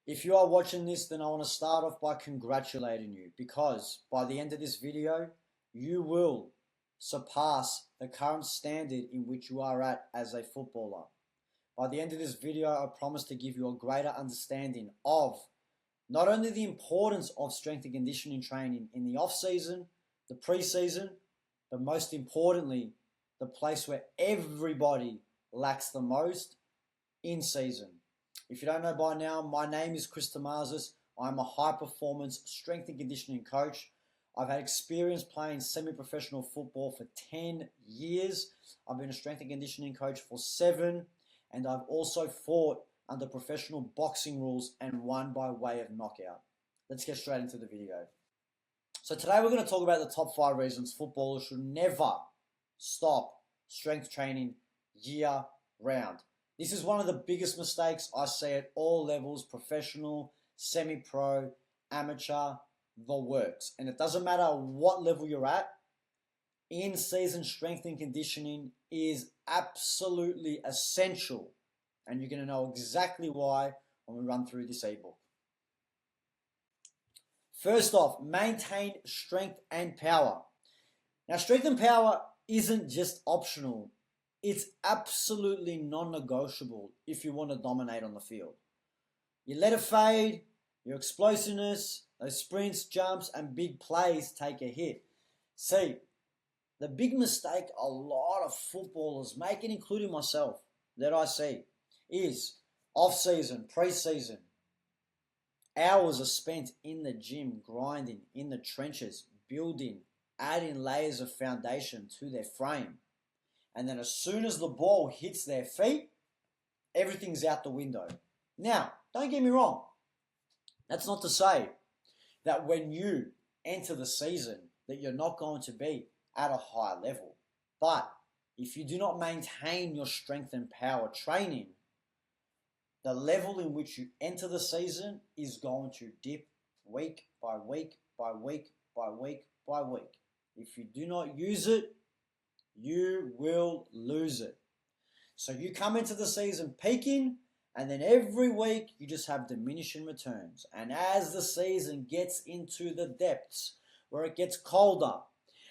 If you are watching this, then I want to start off by congratulating you because by the end of this video, you will surpass the current standard in which you are at as a footballer. By the end of this video, I promise to give you a greater understanding of not only the importance of strength and conditioning training in the off-season, the pre-season, but most importantly, the place where everybody lacks the most in season. If you don't know by now, my name is Chris Tomazis. I'm a high-performance strength and conditioning coach. I've had experience playing semi-professional football for 10 years. I've been a strength and conditioning coach for 7, and I've also fought under professional boxing rules and won by way of knockout. Let's get straight into the video. So today we're going to talk about the top 5 reasons footballers should never stop strength training year round. This is one of the biggest mistakes I see at all levels: professional, semi-pro, amateur, the works. And it doesn't matter what level you're at, in-season strength and conditioning is absolutely essential. And you're going to know exactly why when we run through this ebook. First off, maintain strength and power. Now, strength and power isn't just optional. It's absolutely non-negotiable if you want to dominate on the field. You let it fade, your explosiveness, those sprints, jumps, and big plays take a hit. See, the big mistake a lot of footballers make, and including myself, that I see, is off-season, pre-season. Hours are spent in the gym, grinding, in the trenches, building, adding layers of foundation to their frame. And then as soon as the ball hits their feet, everything's out the window. Now, don't get me wrong. That's not to say that when you enter the season that you're not going to be at a high level. But if you do not maintain your strength and power training, the level in which you enter the season is going to dip week by week by week by week by week. If you do not use it, you will lose it. So you come into the season peaking, and then every week you just have diminishing returns. And as the season gets into the depths, where it gets colder,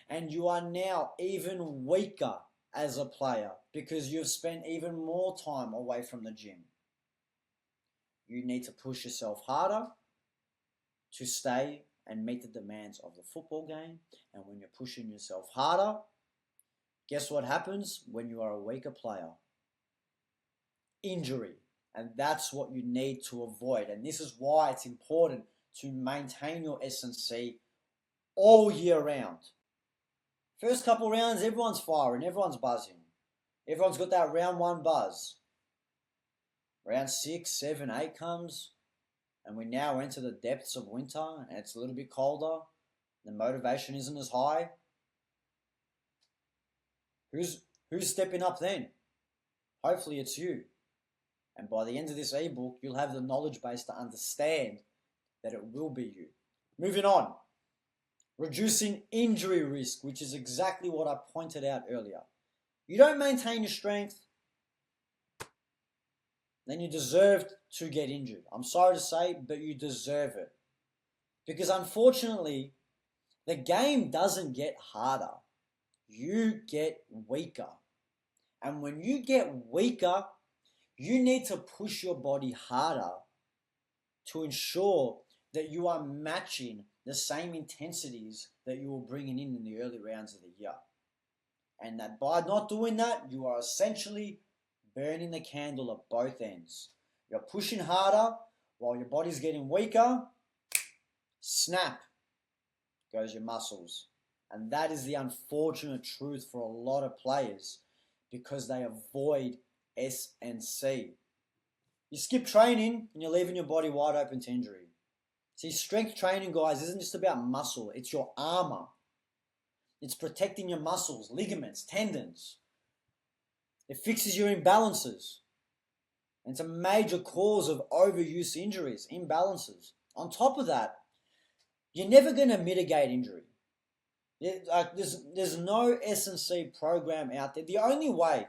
and you are now even weaker as a player because you've spent even more time away from the gym, you need to push yourself harder to stay and meet the demands of the football game. And when you're pushing yourself harder, guess what happens when you are a weaker player? Injury. And that's what you need to avoid. And this is why it's important to maintain your S&C all year round. First couple rounds, everyone's firing, everyone's buzzing. Everyone's got that round 1 buzz. Round 6, 7, 8 comes, and we now enter the depths of winter, and it's a little bit colder. The motivation isn't as high. Who's stepping up then? Hopefully it's you. And by the end of this ebook, you'll have the knowledge base to understand that it will be you. Moving on. Reducing injury risk, which is exactly what I pointed out earlier. You don't maintain your strength, then you deserve to get injured. I'm sorry to say, but you deserve it. Because unfortunately, the game doesn't get harder. You get weaker. And when you get weaker, you need to push your body harder to ensure that you are matching the same intensities that you were bringing in the early rounds of the year. And that by not doing that, you are essentially burning the candle at both ends. You're pushing harder while your body's getting weaker. Snap goes your muscles. And that is the unfortunate truth for a lot of players because they avoid S&C. You skip training and you're leaving your body wide open to injury. See, strength training, guys, isn't just about muscle. It's your armor. It's protecting your muscles, ligaments, tendons. It fixes your imbalances. And it's a major cause of overuse injuries, imbalances. On top of that, you're never going to mitigate injury. There's no S&C program out there. The only way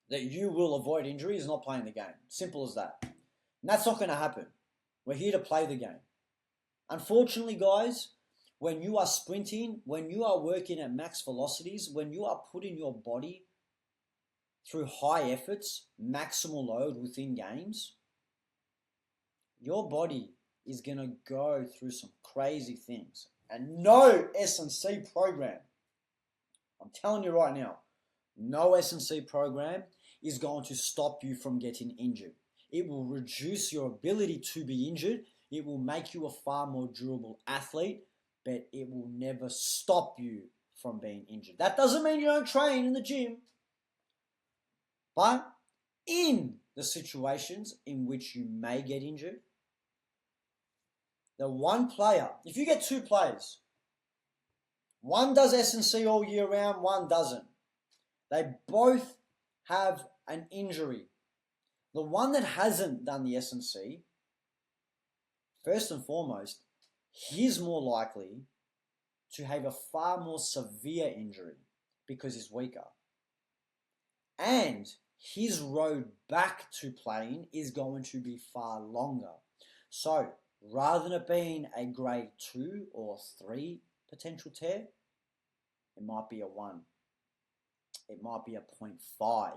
that you will avoid injury is not playing the game. Simple as that. And that's not going to happen. We're here to play the game. Unfortunately, guys, when you are sprinting, when you are working at max velocities, when you are putting your body through high efforts, maximal load within games, your body is going to go through some crazy things. And no S&C program, I'm telling you right now, no S&C program is going to stop you from getting injured. It will reduce your ability to be injured. It will make you a far more durable athlete, but it will never stop you from being injured. That doesn't mean you don't train in the gym, but in the situations in which you may get injured, the one player, if you get two players, one does S&C all year round, one doesn't. They both have an injury. The one that hasn't done the S&C, first and foremost, he's more likely to have a far more severe injury because he's weaker. And his road back to playing is going to be far longer. So rather than it being a grade 2 or 3 potential tear, it might be a 1. It might be a 0.5.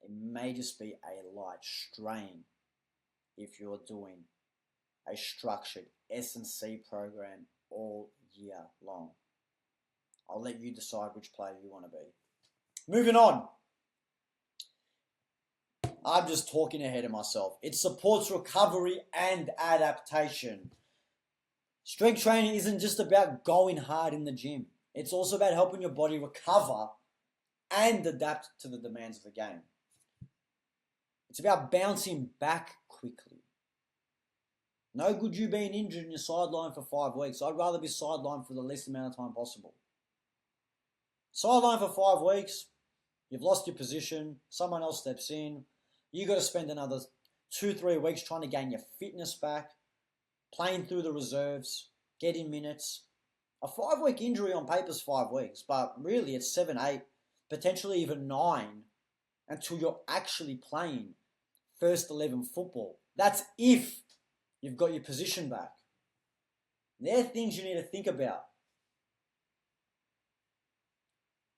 It may just be a light strain if you're doing a structured S&C program all year long. I'll let you decide which player you want to be. Moving on. I'm just talking ahead of myself. It supports recovery and adaptation. Strength training isn't just about going hard in the gym. It's also about helping your body recover and adapt to the demands of the game. It's about bouncing back quickly. No good you being injured and you're sidelined for 5 weeks. I'd rather be sidelined for the least amount of time possible. Sidelined for 5 weeks, you've lost your position, someone else steps in, you got to spend another 2-3 weeks trying to gain your fitness back, playing through the reserves, getting minutes. A 5-week injury on paper is 5 weeks, but really it's 7, 8, potentially even 9 until you're actually playing first 11 football. That's if you've got your position back. They're things you need to think about.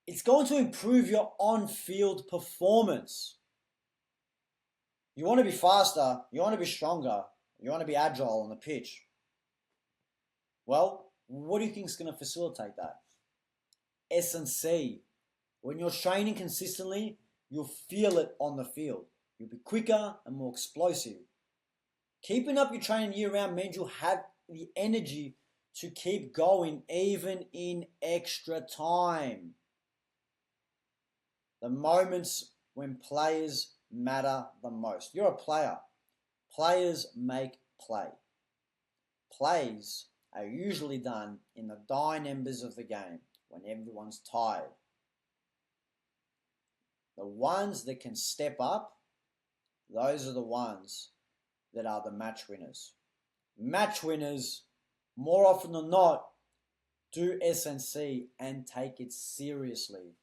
It's going to improve your on-field performance. You want to be faster, you want to be stronger, you want to be agile on the pitch. Well, what do you think is going to facilitate that? S&C. When you're training consistently, you'll feel it on the field. You'll be quicker and more explosive. Keeping up your training year-round means you'll have the energy to keep going even in extra time. The moments when players matter the most. You're a player. Players make play. Plays are usually done in the dying embers of the game when everyone's tired. The ones that can step up, those are the ones that are the match winners. Match winners, more often than not, do S&C and take it seriously.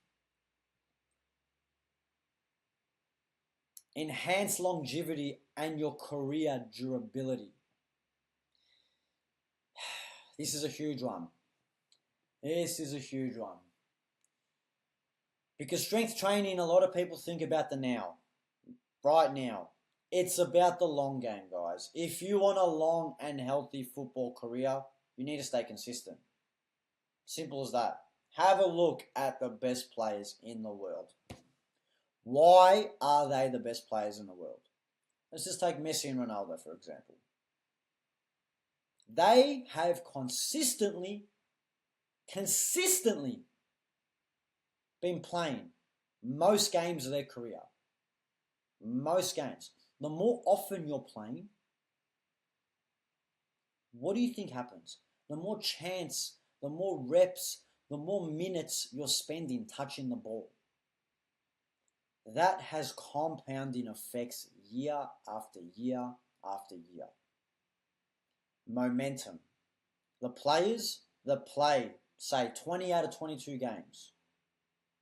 Enhance longevity and your career durability. This is a huge one. This is a huge one. Because strength training, a lot of people think about the now, right now. It's about the long game, guys. If you want a long and healthy football career, you need to stay consistent. Simple as that. Have a look at the best players in the world. Why are they the best players in the world? Let's just take Messi and Ronaldo, for example. They have consistently been playing most games of their career. Most games. The more often you're playing, what do you think happens? The more chance, the more reps, the more minutes you're spending touching the ball. That has compounding effects year after year after year. Momentum. The players that play, say, 20 out of 22 games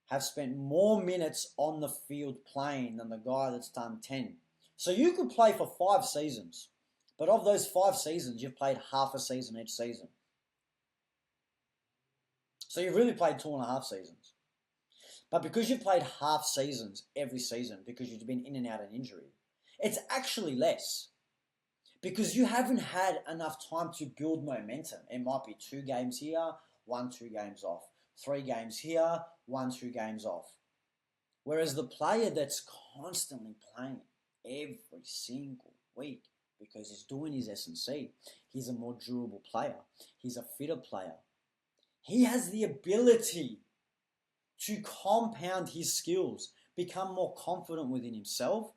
have spent more minutes on the field playing than the guy that's done 10. So you could play for 5 seasons, But of those 5 seasons, you've played half a season each season. So you've really played 2.5 seasons. But because you've played half seasons every season, because you've been in and out of injury, it's actually less. Because you haven't had enough time to build momentum. It might be 2 games here, 1, 2 games off. 3 games here, 1, 2 games off. Whereas the player that's constantly playing every single week, because he's doing his S&C, he's a more durable player, he's a fitter player. He has the ability to compound his skills, become more confident within himself.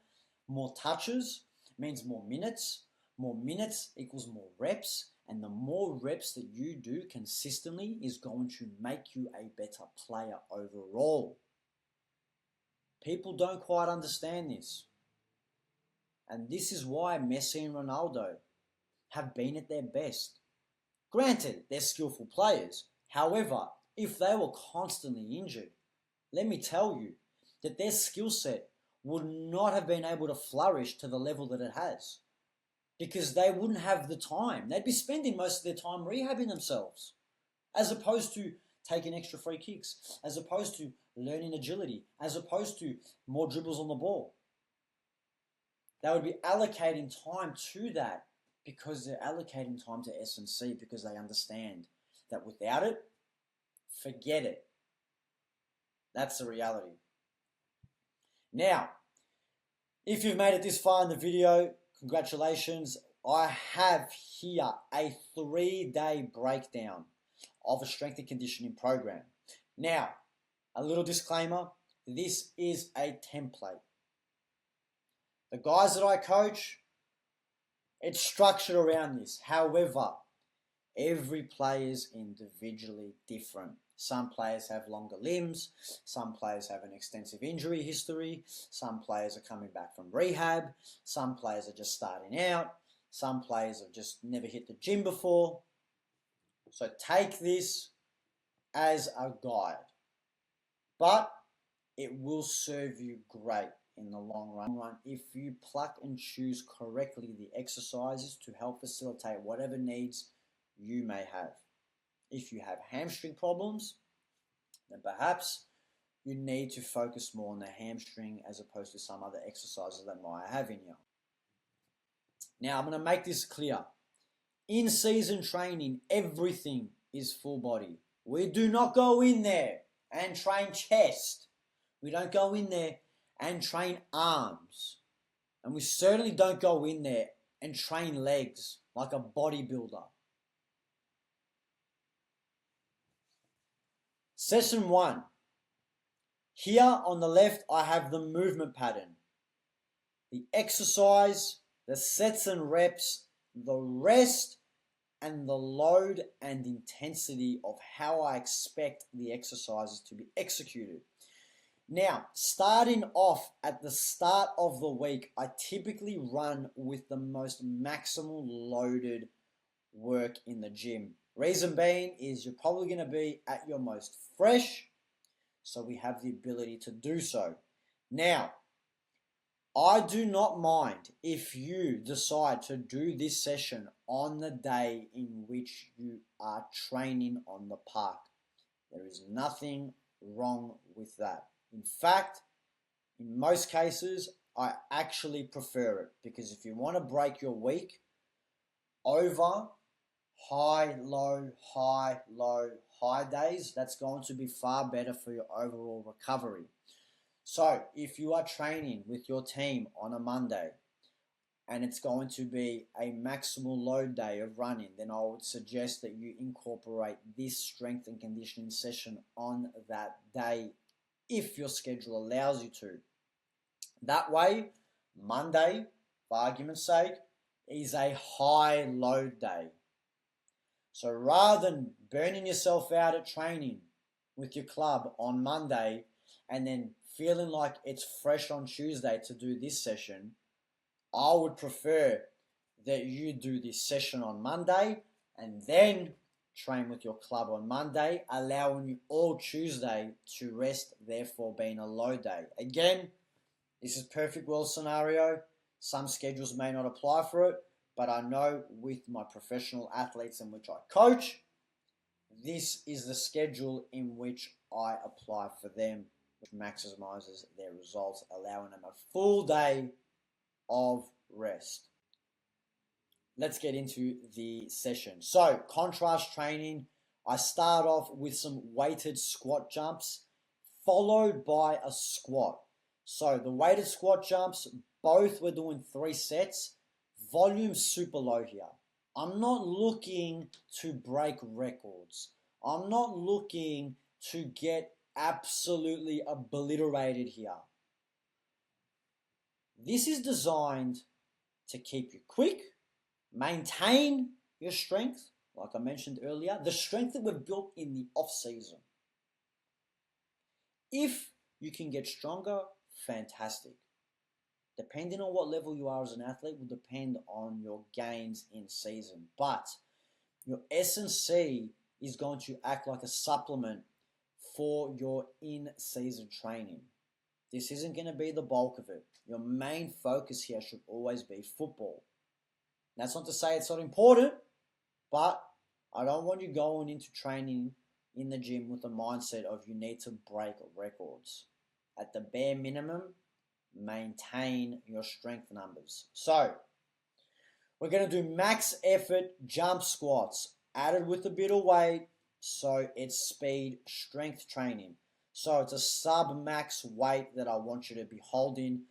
More touches means more minutes. More minutes equals more reps. And the more reps that you do consistently is going to make you a better player overall. People don't quite understand this. And this is why Messi and Ronaldo have been at their best. Granted, they're skillful players. However, if they were constantly injured, let me tell you that their skill set would not have been able to flourish to the level that it has, because they wouldn't have the time. They'd be spending most of their time rehabbing themselves, as opposed to taking extra free kicks, as opposed to learning agility, as opposed to more dribbles on the ball. They would be allocating time to that because they're allocating time to S&C, because they understand that without it, forget it. That's the reality. Now, if you've made it this far in the video, congratulations. I have here a 3-day breakdown of a strength and conditioning program. Now, a little disclaimer, this is a template. The guys that I coach, it's structured around this. However, every player is individually different. Some players have longer limbs. Some players have an extensive injury history. Some players are coming back from rehab. Some players are just starting out. Some players have just never hit the gym before. So take this as a guide. But it will serve you great in the long run if you pluck and choose correctly the exercises to help facilitate whatever needs you may have. If you have hamstring problems, then perhaps you need to focus more on the hamstring as opposed to some other exercises that might have in you. Now, I'm going to make this clear. In season training, everything is full body. We do not go in there and train chest. We don't go in there and train arms. And we certainly don't go in there and train legs like a bodybuilder. Session 1. Here on the left, I have the movement pattern, the exercise, the sets and reps, the rest, and the load and intensity of how I expect the exercises to be executed. Now, starting off at the start of the week, I typically run with the most maximal loaded work in the gym. Reason being is you're probably going to be at your most fresh, so we have the ability to do so. Now, I do not mind if you decide to do this session on the day in which you are training on the park. There is nothing wrong with that. In fact, in most cases, I actually prefer it, because if you want to break your week over high, low, high, low, high days, that's going to be far better for your overall recovery. So if you are training with your team on a Monday and it's going to be a maximal load day of running, then I would suggest that you incorporate this strength and conditioning session on that day if your schedule allows you to. That way, Monday, for argument's sake, is a high load day. So rather than burning yourself out at training with your club on Monday and then feeling like it's fresh on Tuesday to do this session, I would prefer that you do this session on Monday and then train with your club on Monday, allowing you all Tuesday to rest, therefore being a low day. Again, this is perfect world scenario. Some schedules may not apply for it, but I know with my professional athletes in which I coach, this is the schedule in which I apply for them, which maximizes their results, allowing them a full day of rest. Let's get into the session. So, contrast training, I start off with some weighted squat jumps, followed by a squat. So, the weighted squat jumps, both we're doing 3 sets, volume super low here. I'm not looking to break records. I'm not looking to get absolutely obliterated here. This is designed to keep you quick, maintain your strength, like I mentioned earlier, the strength that we've built in the off season. If you can get stronger, fantastic. Depending on what level you are as an athlete will depend on your gains in season. But your S&C is going to act like a supplement for your in-season training. This isn't going to be the bulk of it. Your main focus here should always be football. That's not to say it's not important, but I don't want you going into training in the gym with the mindset of you need to break records. At the bare minimum, maintain your strength numbers. So, we're going to do max effort jump squats, added with a bit of weight, so it's speed strength training. So it's a sub-max weight that I want you to be holding.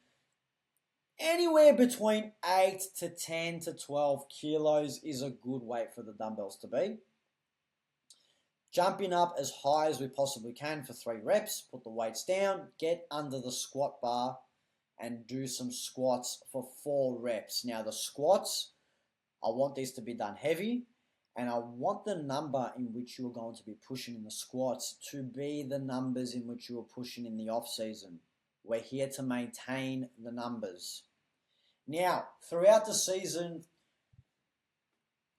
Anywhere between 8 to 10 to 12 kilos is a good weight for the dumbbells to be. Jumping up as high as we possibly can for 3 reps, put the weights down, get under the squat bar, and do some squats for 4 reps. Now the squats, I want these to be done heavy, and I want the number in which you're going to be pushing in the squats to be the numbers in which you're pushing in the off season. We're here to maintain the numbers. Now, throughout the season,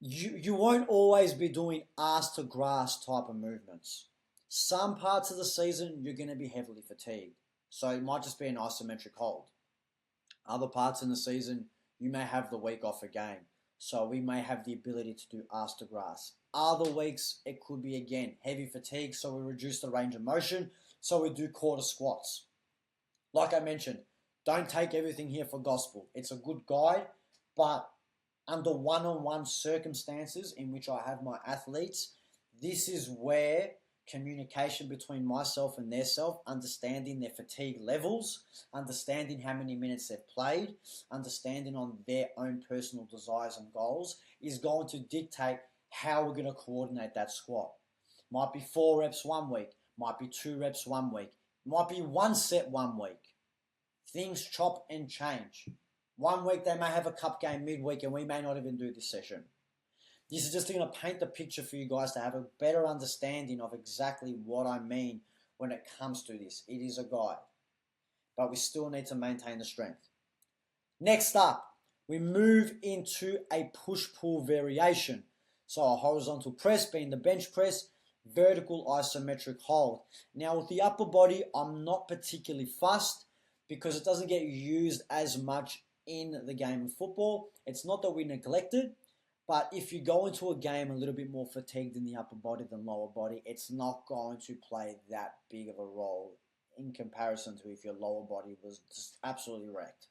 you won't always be doing ass to grass type of movements. Some parts of the season, you're going to be heavily fatigued. So it might just be an isometric hold. Other parts in the season, you may have the week off again. So we may have the ability to do ass to grass. Other weeks, it could be, again, heavy fatigue, so we reduce the range of motion, so we do quarter squats. Like I mentioned, don't take everything here for gospel. It's a good guide, but under one-on-one circumstances in which I have my athletes, this is where communication between myself and their self, understanding their fatigue levels, understanding how many minutes they've played, understanding on their own personal desires and goals is going to dictate how we're going to coordinate that squat. Might be 4 reps one week, might be 2 reps one week, might be 1 set one week. Things chop and change. One week they may have a cup game midweek and we may not even do this session. This is just going to paint the picture for you guys to have a better understanding of exactly what I mean when it comes to this. It is a guide, but we still need to maintain the strength. Next up, we move into a push-pull variation. So a horizontal press being the bench press, vertical isometric hold. Now with the upper body, I'm not particularly fussed because it doesn't get used as much in the game of football. It's not that we neglect it, but if you go into a game a little bit more fatigued in the upper body than lower body, it's not going to play that big of a role in comparison to if your lower body was just absolutely wrecked.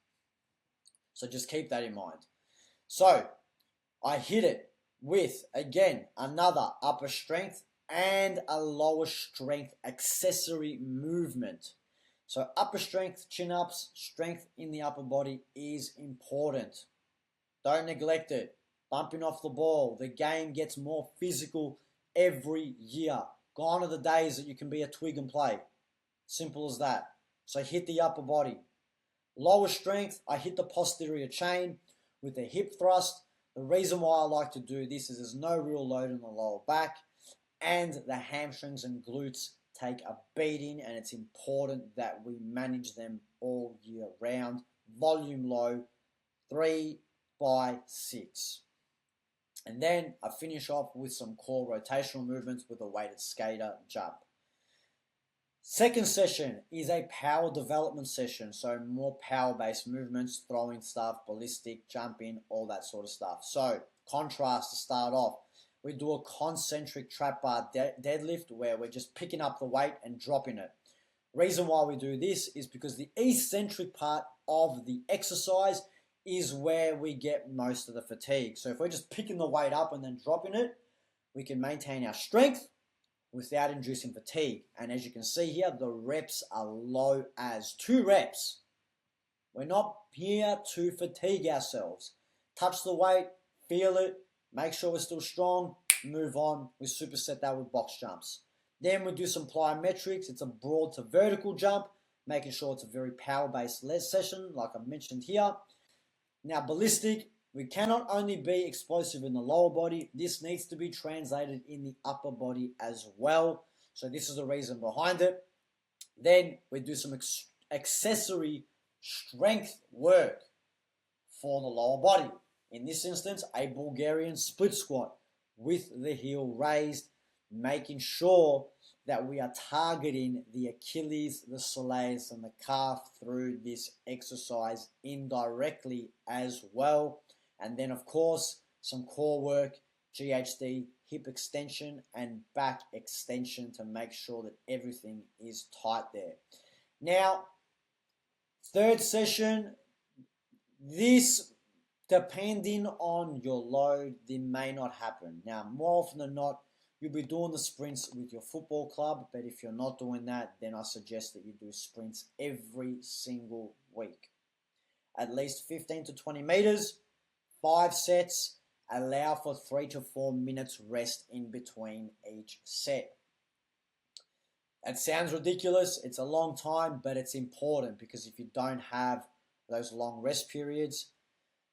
So just keep that in mind. So I hit it with, again, another upper strength and a lower strength accessory movement. So upper strength, chin-ups, strength in the upper body is important. Don't neglect it. Bumping off the ball. The game gets more physical every year. Gone are the days that you can be a twig and play. Simple as that. So hit the upper body. Lower strength, I hit the posterior chain with a hip thrust. The reason why I like to do this is there's no real load in the lower back and the hamstrings and glutes take a beating, and it's important that we manage them all year round. Volume low, 3 by 6. And then I finish off with some core rotational movements with a weighted skater jump. Second session is a power development session, so more power-based movements, throwing stuff, ballistic, jumping, all that sort of stuff. So contrast to start off, we do a concentric trap bar deadlift where we're just picking up the weight and dropping it. Reason why we do this is because the eccentric part of the exercise is where we get most of the fatigue. So if we're just picking the weight up and then dropping it, we can maintain our strength without inducing fatigue. And as you can see here, the reps are low as 2 reps. We're not here to fatigue ourselves. Touch the weight, feel it, make sure we're still strong, move on. We superset that with box jumps. Then we do some plyometrics. It's a broad to vertical jump, making sure it's a very power-based session, like I mentioned here. Now, ballistic, we cannot only be explosive in the lower body, this needs to be translated in the upper body as well. So this is the reason behind it. Then we do some accessory strength work for the lower body. In this instance, a Bulgarian split squat with the heel raised, making sure that we are targeting the Achilles, the soleus, and the calf through this exercise indirectly as well. And then, of course, some core work, GHD, hip extension, and back extension to make sure that everything is tight there. Now, third session, this, depending on your load, this may not happen. Now, more often than not, you'll be doing the sprints with your football club, but if you're not doing that, then I suggest that you do sprints every single week. At least 15 to 20 meters, 5 sets, allow for 3 to 4 minutes rest in between each set. It sounds ridiculous, it's a long time, but it's important because if you don't have those long rest periods,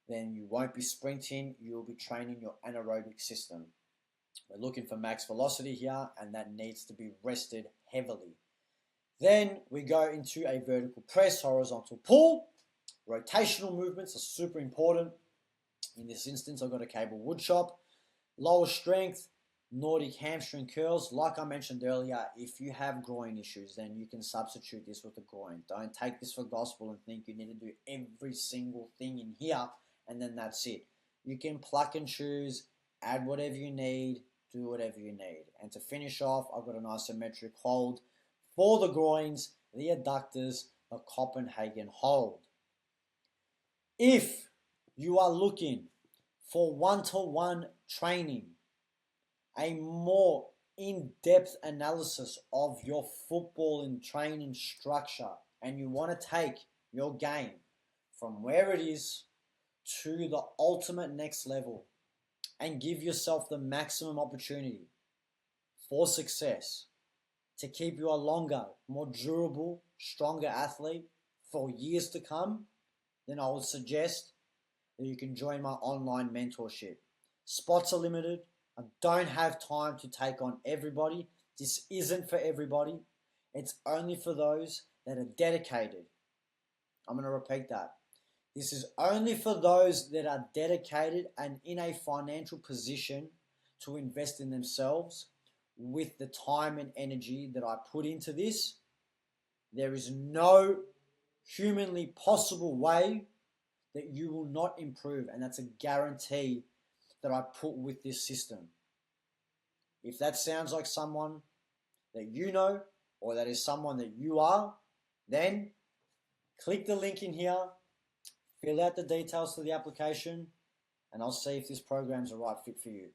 then you won't be sprinting, you'll be training your anaerobic system. We're looking for max velocity here, and that needs to be rested heavily. Then we go into a vertical press, horizontal pull. Rotational movements are super important. In this instance, I've got a cable wood chop. Lower strength, Nordic hamstring curls. Like I mentioned earlier, if you have groin issues, then you can substitute this with the groin. Don't take this for gospel and think you need to do every single thing in here, and then that's it. You can pluck and choose, add whatever you need, do whatever you need. And to finish off, I've got an isometric hold for the groins, the adductors, the Copenhagen hold. If you are looking for one-to-one training, a more in-depth analysis of your football and training structure, and you want to take your game from where it is to the ultimate next level and give yourself the maximum opportunity for success to keep you a longer, more durable, stronger athlete for years to come, then I would suggest that you can join my online mentorship. Spots are limited. I don't have time to take on everybody. This isn't for everybody. It's only for those that are dedicated. I'm going to repeat that. This is only for those that are dedicated and in a financial position to invest in themselves with the time and energy that I put into this. There is no humanly possible way that you will not improve, and that's a guarantee that I put with this system. If that sounds like someone that you know, or that is someone that you are, then click the link in here, fill out the details for the application, and I'll see if this program's the right fit for you.